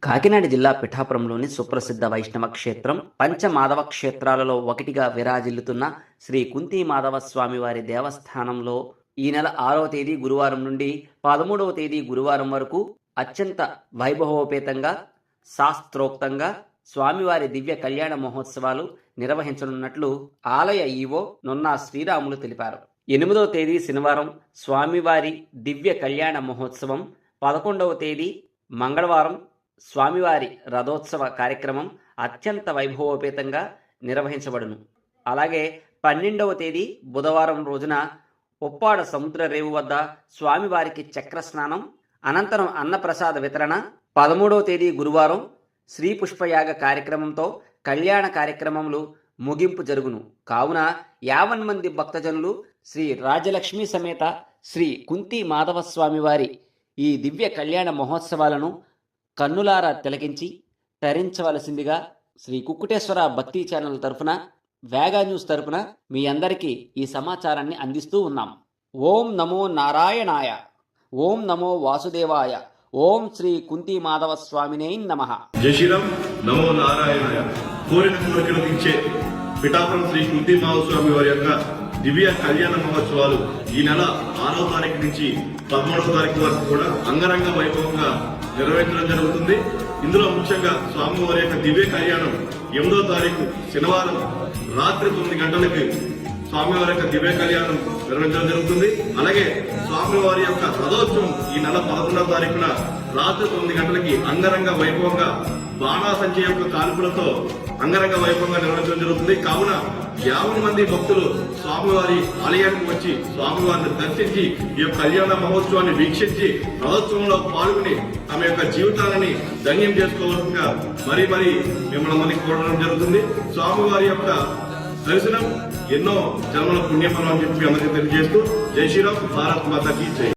కాకినాడ జిల్లా పిఠాపురంలోని సుప్రసిద్ధ వైష్ణవ క్షేత్రం పంచమాధవ క్షేత్రాలలో ఒకటిగా విరాజిల్లుతున్న శ్రీ కుంతి మాధవ స్వామివారి దేవస్థానంలో ఈ నెల 6వ తేదీ గురువారం నుండి 13వ తేదీ గురువారం వరకు అత్యంత వైభవోపేతంగా శాస్త్రోక్తంగా స్వామివారి దివ్య కళ్యాణ మహోత్సవాలు నిర్వహించనున్నట్లు ఆలయ ఈవో నున్నా శ్రీరాములు తెలిపారు. 8వ తేదీ శనివారం స్వామివారి దివ్య కళ్యాణ మహోత్సవం, 11వ తేదీ మంగళవారం స్వామివారి రథోత్సవ కార్యక్రమం అత్యంత వైభవోపేతంగా నిర్వహించబడును. అలాగే 12వ తేదీ బుధవారం రోజున ఉప్పాడ సముద్ర రేవు వద్ద స్వామివారికి చక్ర స్నానం, అనంతరం అన్నప్రసాద వితరణ, 13వ తేదీ గురువారం శ్రీ పుష్పయాగ కార్యక్రమంతో కళ్యాణ కార్యక్రమములు ముగింపు జరుగును. కావున 50 మంది భక్తజనులు శ్రీ రాజలక్ష్మి సమేత శ్రీ కుంతి మాధవ స్వామివారి ఈ దివ్య కళ్యాణ మహోత్సవాలను కన్నులారా తిలకించి తరించవలసిందిగా శ్రీ కుక్కుటేశ్వర భక్తి ఛానల్ తరఫున, వేగా న్యూస్ తరఫున మీ అందరికీ ఈ సమాచారాన్ని అందిస్తూ ఉన్నాం. ఓం నమో నారాయణాయ, ఓం నమో వాసుదేవాయ, ఓం శ్రీ కుంతి మాధవ స్వామినే నమః. జై శ్రీరామ్. నమో నారాయణాయ. కోరిన కోరికలు తీర్చే పిఠాపురం శ్రీ కుంతి మాధవ స్వామి వారి యొక్క దివ్య కళ్యాణ మహోత్సవాలు ఈ నెల 6వ తారీఖు నుంచి 13వ తారీఖు వరకు కూడా అంగరంగ వైభవంగా నిర్వహించడం జరుగుతుంది. ఇందులో ముఖ్యంగా స్వామివారి యొక్క దివ్య కళ్యాణం 8వ తారీఖు శనివారం రాత్రి 9 గంటలకి స్వామివారి యొక్క దివ్య కళ్యాణం నిర్వహించడం జరుగుతుంది. అలాగే స్వామివారి యొక్క రథోత్సవం ఈ నెల 11వ తారీఖున రాత్రి 9 గంటలకి అంగరంగ వైభవంగా బాణాసంచ యొక్క కాల్పులతో అంగరంగ వైభవంగా నిర్వహించడం జరుగుతుంది. కావున 50 మంది భక్తులు స్వామివారి ఆలయానికి వచ్చి స్వామివారిని దర్శించి ఈ యొక్క కళ్యాణ మహోత్సవాన్ని వీక్షించి రథోత్సవంలో పాల్గొని తమ యొక్క జీవితాలని ధన్యం చేసుకోవాల్సిందిగా మరీ మిమ్మల్ని మందికి కోరడం జరుగుతుంది. స్వామివారి యొక్క దర్శనం ఎన్నో జన్మల పుణ్యఫలం అని చెప్పి అందరికీ తెలియజేస్తూ జై శ్రీరామ్. భారత్ మాతాకి జై.